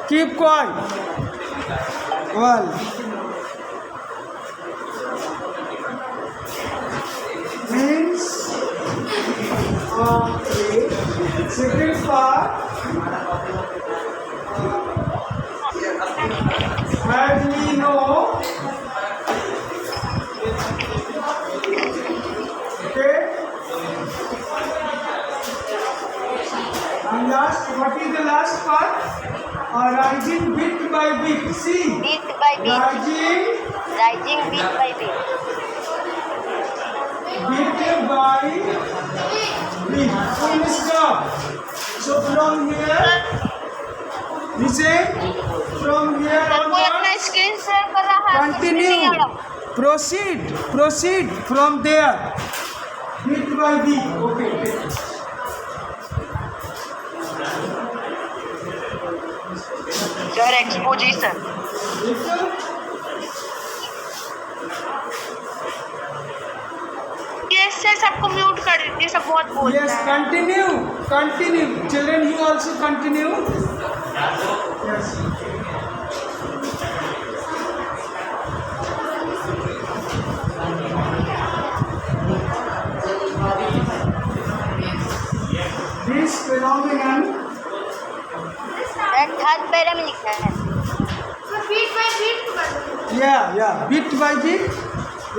Keep quiet. Well. Means second part as we know, okay, and last, what is the last part? Rising bit by bit. See, bit by bit, rising bit by bit. Bit by bit. Full stop. So from here, we say from here कोई अपना onwards, screen share कर रहा है, continue. Proceed from there. Bit by bit. Okay. Sir exposition. Yes sir, सबको mute कर दीजिए, सब बहुत बोलते Yes, हैं। continue. Children, you also continue. Yes. This phenomenon, third para में लिखा है। bit by bit,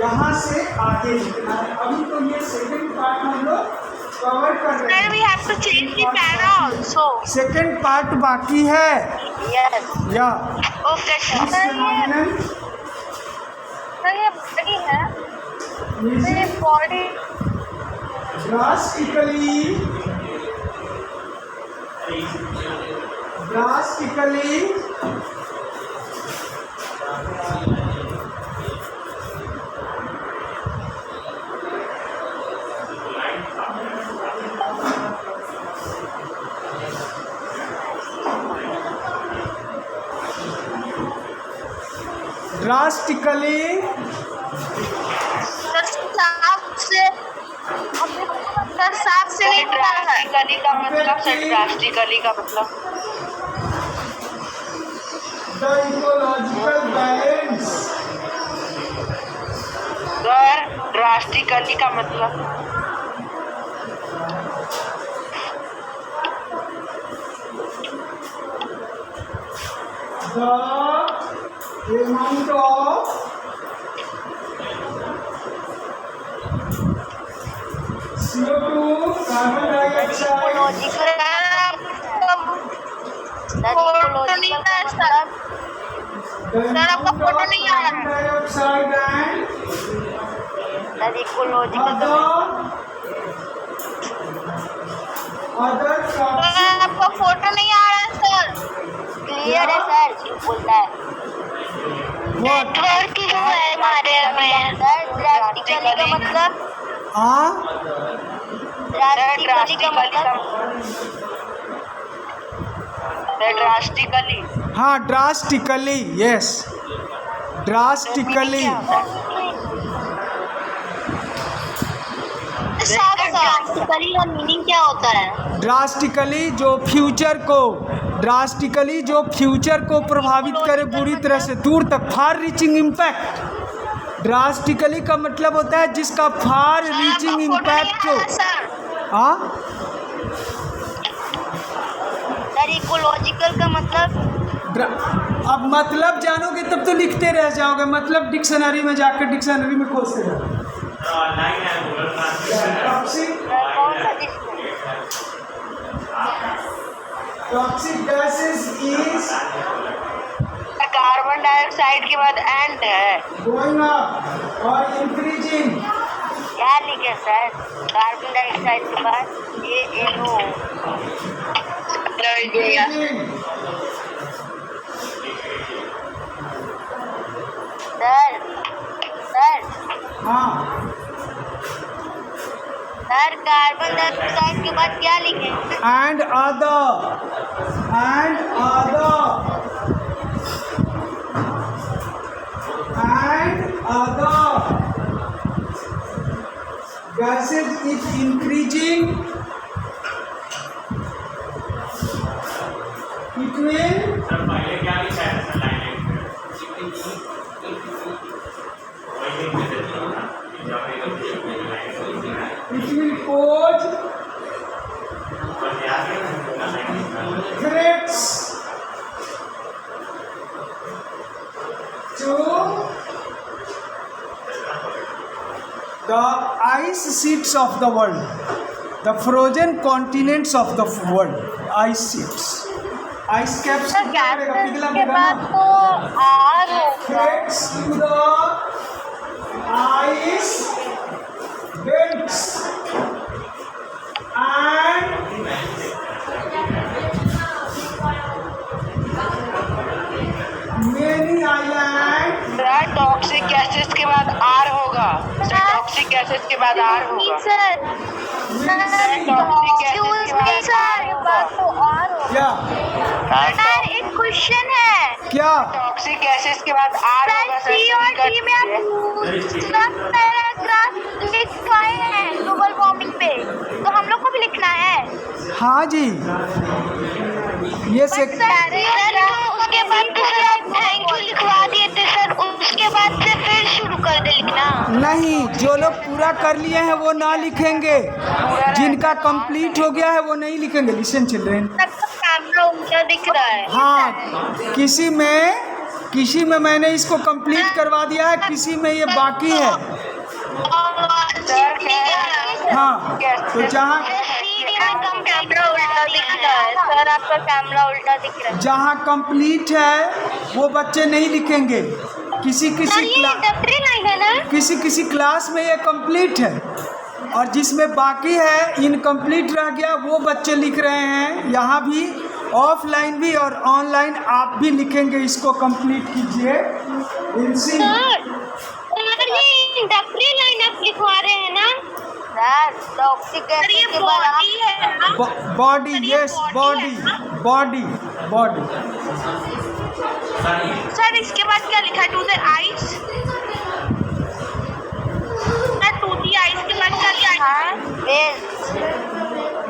यहाँ से आगे लिखना है। अभी तो ये सेकंड पार्ट हम लोग कवर कर रहे सर हैं। We have to change the para also. Second part बाकी है। Yes yeah okay this sir. phenomenon sir ये बड़ी है, is ये बॉडी drastically सर साफ से नहीं पता है। ड्रास्टिकली का मतलब सर, ड्रास्टिकली का मतलब the ecological balance, sir drastically का मतलब the amount of CO2, carbon dioxide, ecological sir आपका फोटो नहीं आ रहा है। dioxide and sir ecological other toxic आपका फोटो नहीं आ रहा है सर। क्लियर है सर, क्यों बोलता है? नेटवर्क जो है हमारे में सर, ड्रास्टिकली का मतलब ड्रास्टिकली का मतलब ड्रास्टिकली हाँ ड्रास्टिकली, यस ड्रास्टिकली। ड्रास्टिकली का मीनिंग क्या होता है? ड्रास्टिकली जो फ्यूचर को प्रभावित करे बुरी तरह से, दूर तक, फार रीचिंग इम्पैक्ट। ड्रास्टिकली का मतलब होता है जिसका फार रीचिंग इम्पैक्ट हो। हाँ सर इकोलॉजिकल का मतलब अब मतलब जानोगे तब तो लिखते रह जाओगे, मतलब डिक्शनरी में जाकर डिक्शनरी में खोजते रहो। Toxic gases is carbon dioxide के बाद एंड है, गोइंग अप और इंक्रीजिंग। क्या लिखे सर? कार्बन डाइऑक्साइड के बाद ये NO। सर हाँ सर कार्बन डाइऑक्साइड के बाद क्या लिखे? and other gases is increasing, it will It will pose threats to the ice sheets of the world, the frozen continents of the world, ice sheets. ice caps sir gases के बाद तो are होगा threats to the ice belts and many islands. Toxic gases के बाद are होगा toxic gases के बाद are होगा सर क्या सर एक क्वेश्चन है क्या टॉक्सिक गैसेस के बाद आर होगा सर सी और डी में आप पैराग्राफ लिखवाए हैं ग्लोबल वार्मिंग पे तो हम लोग को भी लिखना है हाँ जी ये से उसके बाद तो सर आप थैंक यू लिखवा दिए थे सर उसके बाद से फिर शुरू कर दे लिखना नहीं, जो लोग पूरा कर लिए हैं वो ना लिखेंगे, जिनका कंप्लीट हो गया है वो नहीं लिखेंगे। लिसन चिल्ड्रेन, कैमरा ऊंचा दिख रहा है हाँ किसी में मैंने इसको कंप्लीट करवा दिया है, किसी में ये बाकी है। हाँ तो जहाँ कैमरा उल्टा दिख रहा है सर आपका कैमरा उल्टा दिख रहा है जहाँ कंप्लीट है वो बच्चे नहीं लिखेंगे। किसी क्लास में ये कंप्लीट है और जिसमें बाकी है इनकम्प्लीट रह गया वो बच्चे लिख रहे हैं। यहाँ भी ऑफलाइन भी और ऑनलाइन आप भी लिखेंगे, इसको कंप्लीट कीजिए। लाइन आप लिखवा रहे हैं ना सर टॉक्सिक गैसेस के बाद बॉडी, यस बॉडी। सर इसके बाद क्या लिखा है to the ice to the ice के बाद क्या लिखा है bells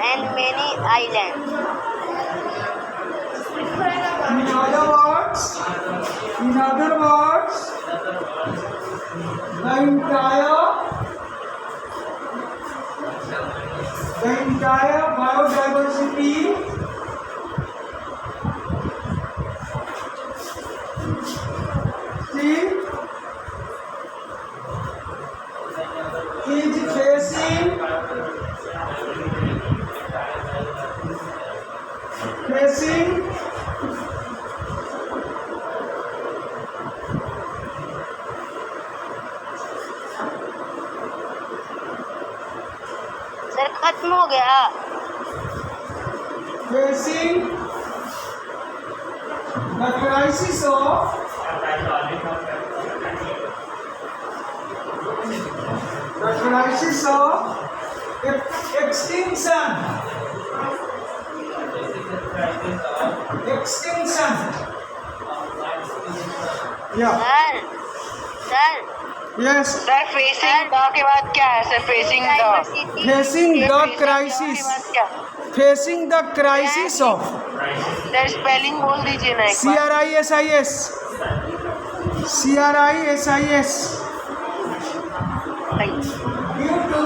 and many island In other words, the entire biodiversity is facing sir खत्म हो गया facing the crisis of extinction. Yeah. Sir Yes. Sir facing the के बाद क्या है sir facing the crisis. Facing the crisis of sir spelling बोल दीजिए ना एक बार CRISIS due to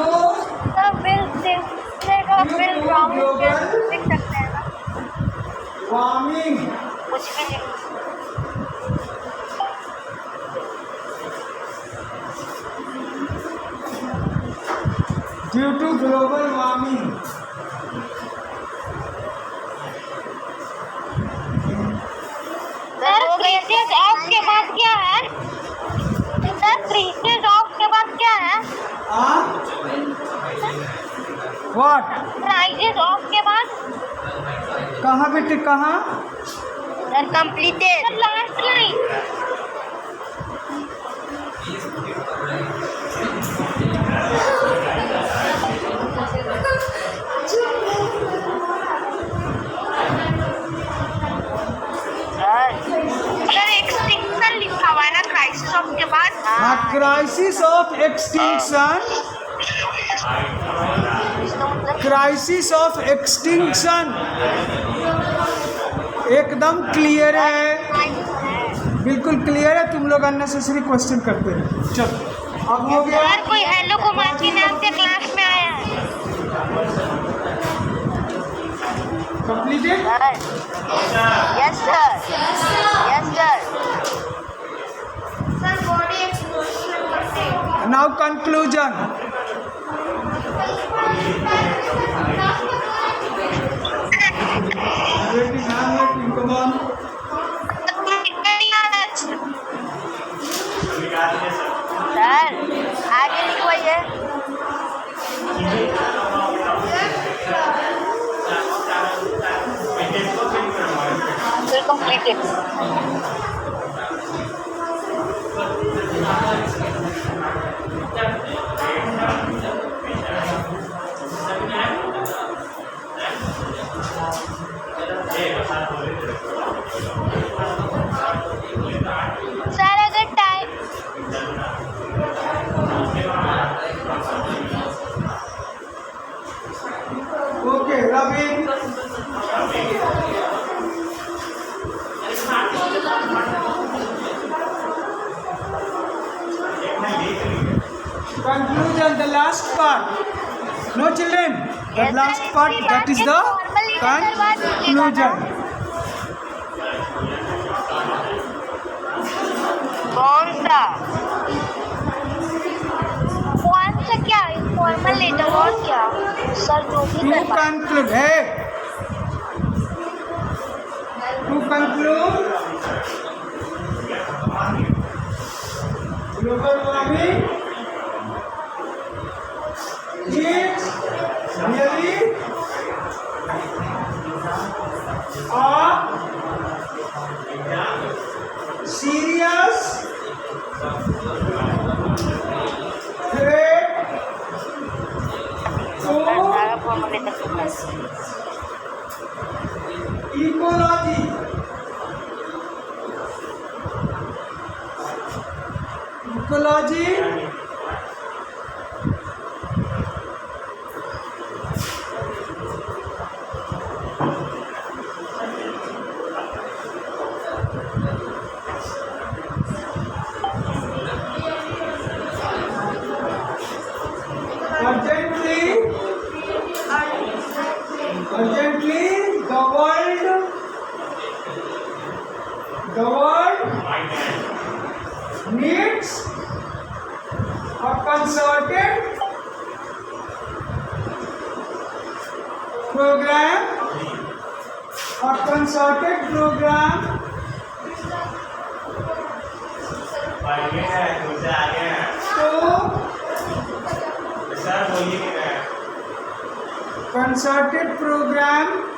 warming कुछ भी लिख due to global warming. Sir crisis of के बाद क्या है सर क्राइसिस ऑफ के बाद क्या है What? क्राइसिस ऑफ के बाद कहाँ बेटे कहाँ? Sir completed last line sir extinction लिखा हुआ है ना क्राइसिस ऑफ के बाद क्राइसिस ऑफ एक्सटिंक्शन एकदम क्लियर है, बिल्कुल क्लियर है। तुम लोग अननेसेसरी क्वेश्चन करते हैं। चलो अब हो गया। सर कोई हेलो कुमार के नाम से क्लास में आया है। Completed. Yes sir, yes sir. Sir body now conclusion. Come on. Sir आगे लिखवाइए। Sir completed. सर अगर time okay Ravi. Conclusion, the last part. No children. The last part, that is the conclusion. कौन सा क्या formal letter और क्या sir जो भी To conclude, hey. To conclude, global warming is really a serious threat to formal letter ecology. Ecology urgently the world needs a concerted program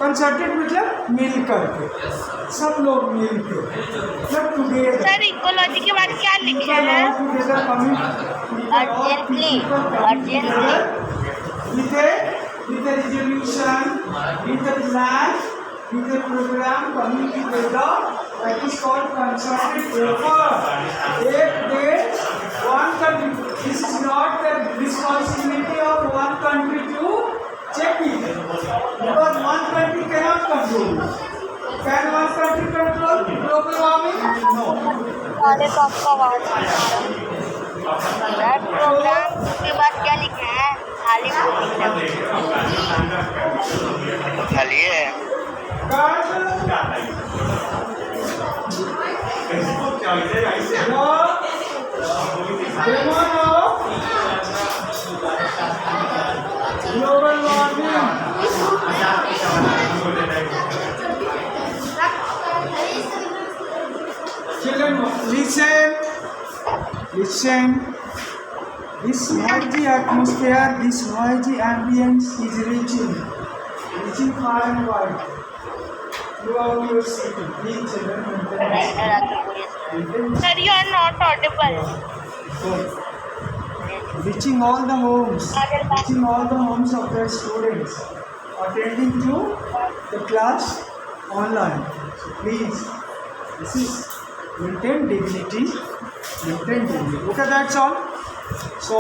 concerted मतलब मिल करके, सब लोग मिल के, मतलब टुगेदर। सर इकोलॉजी के बाद क्या लिखे हैं? Urgently with a resolution, with a plan, with a program coming together, that is called concerted effort. If one country, this is not the responsibility of one country to check it, because one country cannot control. Can one country control global warming? No. Program के बाद क्या लिखा है? खाली है। Global warming. Children, listen. This noisy atmosphere, this noisy ambience is reaching far and wide throughout your city. Please, children, Sir, you are not audible. Reaching all the homes of their students, attending to the class online. So please, this is maintain dignity. Okay, that's all. So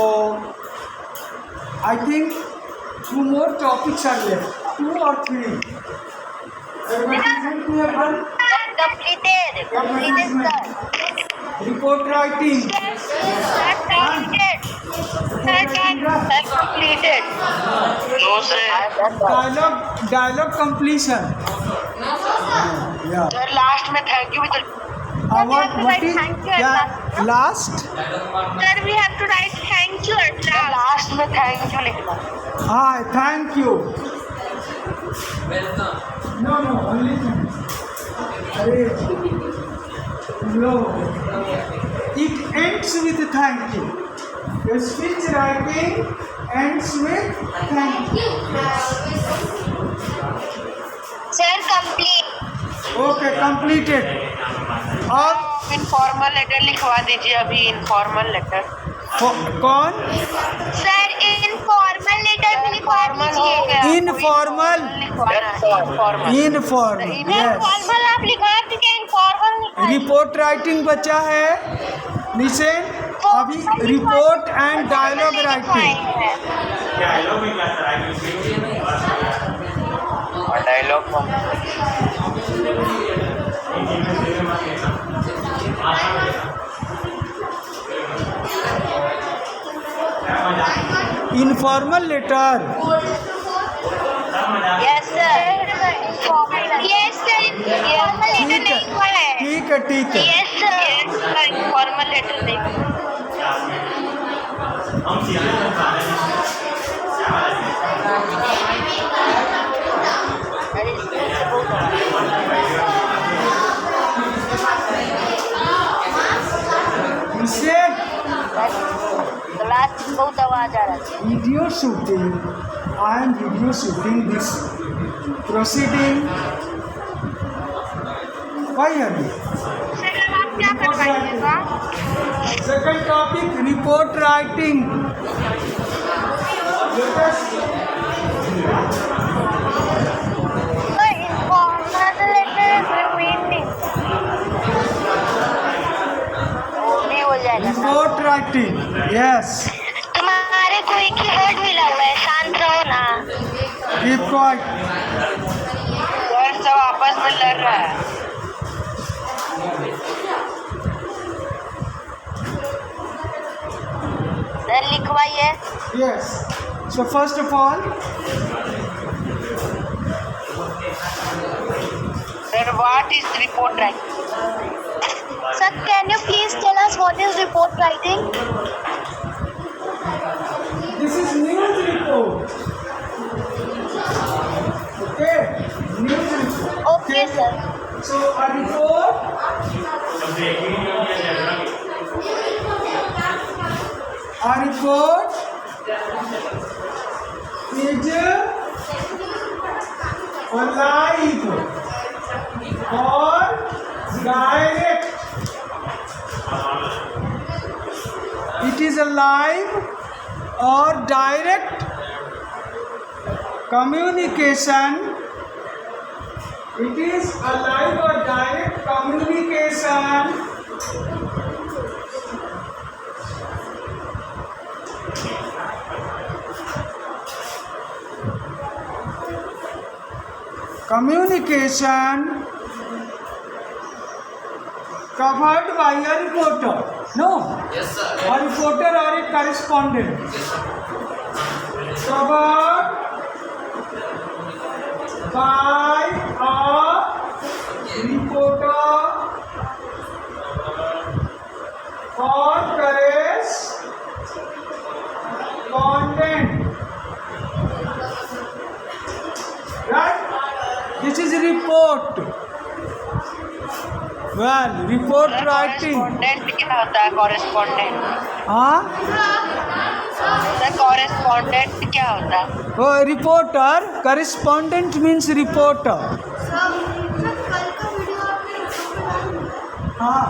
I think 2 more topics are left, 2 or 3. Completed, sir. Report writing. Sir, completed. Sir, completed. No, sir. Dialogue completion. Yeah. Sir, last में thank you with What is Thank you at yeah, last? Sir, we have to write thank you at last. last में thank you लिखना. Hi, thank you. No, only thanks. No. It ends with thank you. The speech writing ends with thank you. Sir, complete. Okay, completed. और Informal letter लिखवा दीजिए अभी informal letter. कौन? Sir, informal letter भी लिखवा Formal हो दीजिए. गया. Informal. लिखवाना है informal. Informal. Yes. Informal आप लिखवा दीजिए, informal लिखवा दीजिए. रिपोर्ट राइटिंग बचा है. लिसन. अभी report and dialogue writing. Dialogue. Informal letter. Yes, sir. Yes, sir. Informal letter नहीं लिखवा है. ठीक है. Yes, sir. Informal letter नहीं. लिसन. क्लास में बहुत आवाज आ रहा है. Video shooting. I am video shooting this proceeding. Why are you? Sir, आप क्या करवाइएगा? Second topic, report writing. Let us Sir, informal letter repeating. नहीं हो जाएगा. report writing. Yes. तुम्हारे कोई कीवर्ड मिला हुआ है, शांत रहो ना. Keep quiet. सर सब आपस में लड़ रहा है. Sir लिखवाइए. Yes. So first of all, Sir, what is report writing? Sir, can you please tell us what is report writing? this is news report. Okay. News report. Okay, sir. So a report. A report is a live or direct. It is a live or direct communication. It is a live or direct communication covered by a reporter. No? Yes, sir. A reporter or a correspondent. Covered by a reporter or correspondent. Right? This is report. Well, report writing. Correspondent क्या होता है? Correspondent. हाँ? Sir, correspondent क्या होता है? Oh, reporter. Correspondent means reporter. हाँ.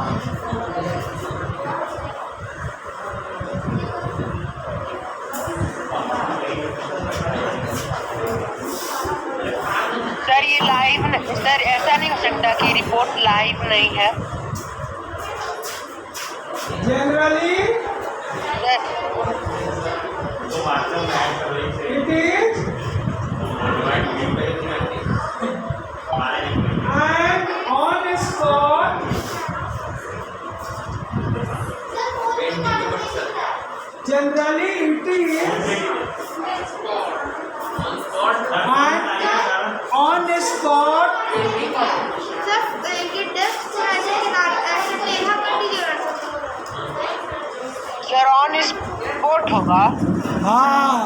Sir ये live sir ऐसा नहीं हो सकता कि रिपोर्ट लाइव नहीं है. Generally, sir it is generally it is and on the spot sir ये डेस्क को ऐसे टेढ़ा कर दीजिएगा सर ऑन स्पॉट होगा। हाँ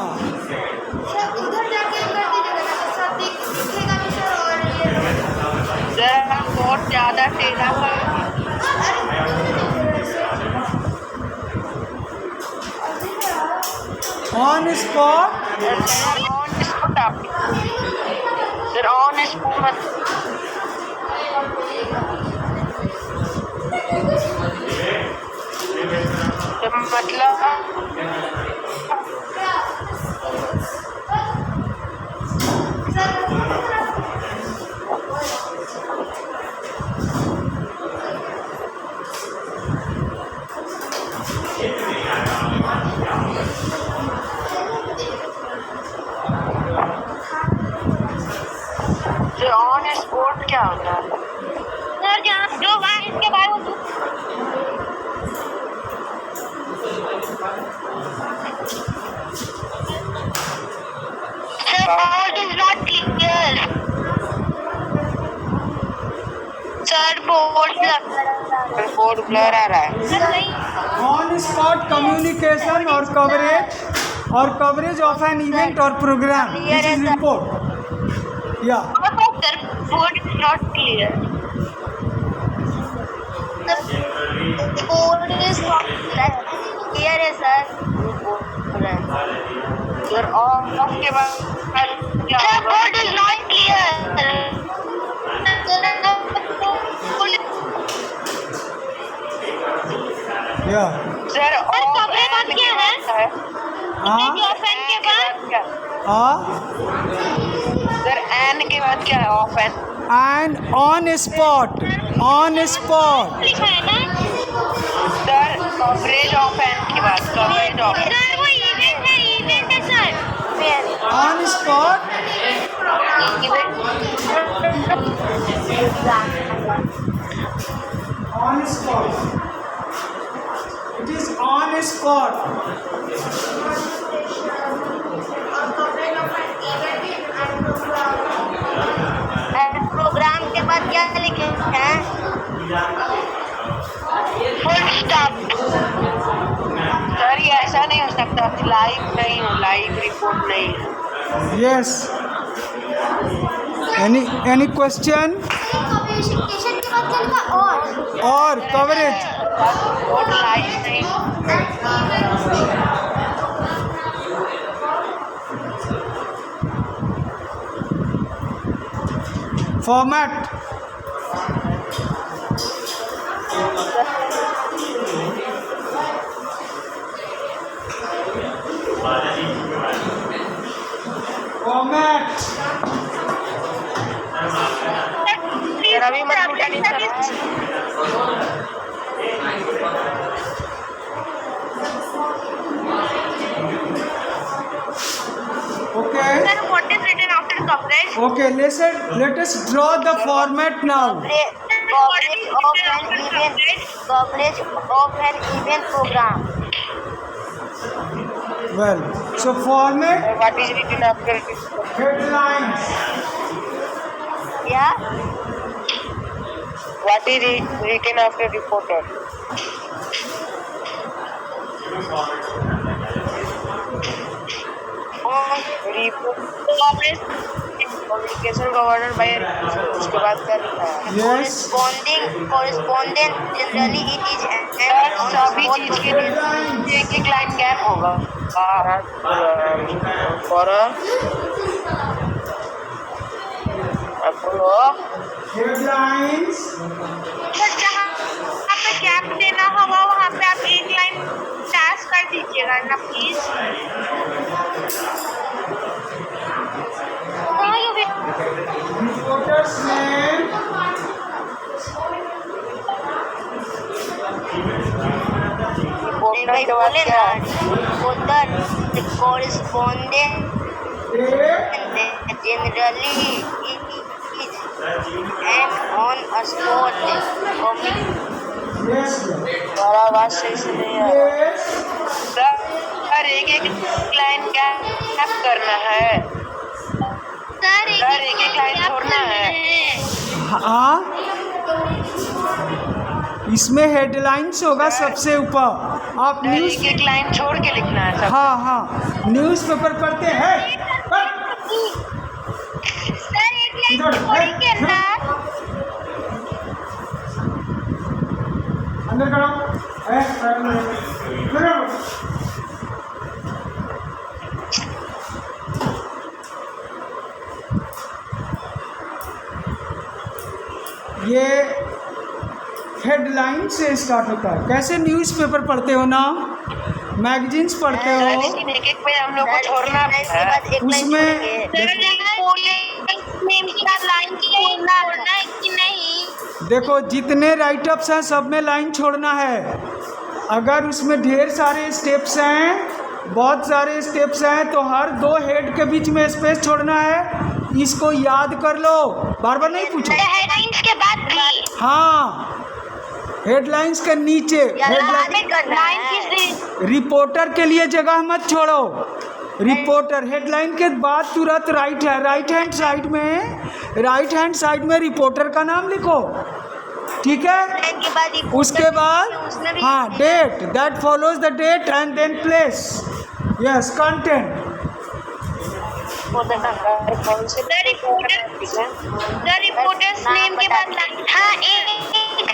सर उधर जाके कर दीजिएगा ना सर दिखेगा भी सर और ये सर बहुत ज़्यादा टेढ़ा कर on spot sir on spot आप सर ऑन स्पॉट मतलब सर ऑन स्पॉट क्या होता है? सर जहाँ जो बात इसके बारे में Sir, board is not clear. Sir, board blur आ रहा है। Sir, नहीं on spot communication or coverage of an event or program. This is report. Yeah. Sir, board is not clear. The board is not clear है sir. Sir of के बाद क्या Sir, होगा? board is not clear. Yeah. Sir of कमरे बंद and किया के है? बाद है हाँ जो फैन के बाद क्या? हाँ सर एन के बाद क्या है? Of an and on spot लिखा है ना सर कवरेज ऑफ एन के बाद कवरेज ऑफ सर वो इवेंट है sir on spot on spot it is on spot program के बाद क्या लिखे हैं फुल स्टॉप सर ये ऐसा नहीं हो सकता कि लाइव नहीं हो, लाइव रिपोर्ट नहीं है। yes any question कम्युनिकेशन के बाद क्या लिखा और coverage रिपोर्ट लाइव नहीं format format सर अभी मत उठा नहीं sir okay Sir, what is written after coverage? okay let us draw the format now Coverage of an event program. well so format what is written after headlines Yeah. What is written after reporter communication governor by उसके बाद क्या लिखा है? yes Correspondent generally it is sir सभी चीज के लिए एक एक लाइन गैप होगा और अपोलो headlines सर जहाँ पे गैप देना होगा वहाँ पे आप एक लाइन टैच कर दीजिएगा ना प्लीज reporter's name रिपोर्टर के बाद क्या है? the correspondent date generally it is and on a spot yes हमारा आवाज सही से नहीं आ रहा yes सर सर एक एक लाइन क्या करना है? सर एक एक लाइन छोड़ना है। हाँ, इसमें हेडलाइंस होगा सबसे ऊपर। आप सर न्यूज़, एक एक लाइन छोड़ के लिखना है सब। हाँ हाँ, न्यूज़पेपर पढ़ते हैं। सर एक लाइन छोड़ेंगे ना। अंदर करो। ये हेडलाइन से स्टार्ट होता है। कैसे न्यूज़पेपर पढ़ते हो ना, मैगजीन्स पढ़ते हो, लेकिन एक एक में हम लोग को छोड़ना है। उसमें लाइन छोड़ना है कि नहीं? देखो जितने राइटअप्स हैं सब में लाइन छोड़ना है। अगर उसमें ढेर सारे स्टेप्स हैं, बहुत सारे स्टेप्स हैं, तो हर दो हेड के बीच में स्पेस छोड़ना है। इसको याद कर लो, बार बार नहीं पूछो। हेडलाइंस के बाद भी हाँ, हेडलाइंस के नीचे रिपोर्टर के लिए जगह मत छोड़ो। रिपोर्टर हेडलाइन के बाद तुरंत राइट हैंड साइड में रिपोर्टर का नाम लिखो, ठीक है। उसके बाद हाँ, date, that follows the date and then place, yes, content. Reporter's name के बाद हाँ एक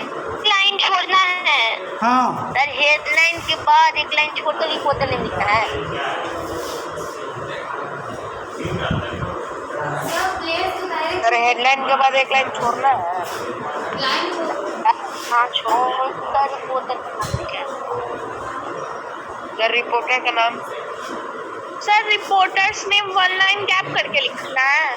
लाइन छोड़ना है। हाँ, सर हेडलाइन के बाद एक लाइन छोड़ कर रिपोर्टर नेम लिखना है। सर हेडलाइन के बाद एक लाइन छोड़ना है। हाँ छोड़कर रिपोर्टर सर रिपोर्टर का नाम। Sir reporters name one line gap करके लिखना है।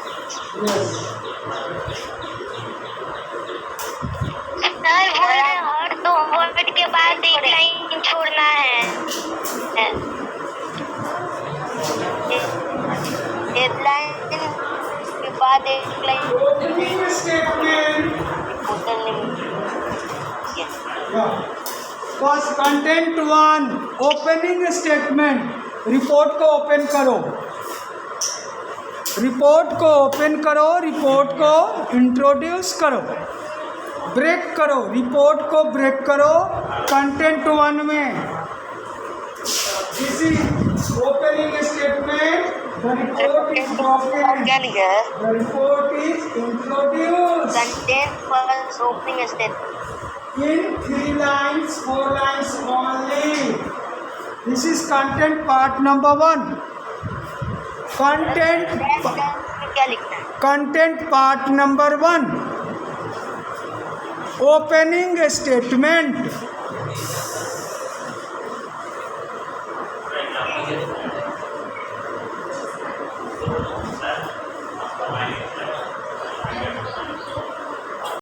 सर हर दो वर्ड के बाद एक लाइन छोड़ना है। हेडलाइन के बाद एक line first content one, opening statement. Report को ओपन करो, रिपोर्ट को इंट्रोड्यूस करो, ब्रेक करो, रिपोर्ट को ब्रेक करो। कंटेंट वन में this is opening statement, the report is क्या लिखा है? The report is introduce content first opening statement in 3 lines, 4 lines only. This is content part number 1. Content क्या लिखना है? content part number 1. Opening statement.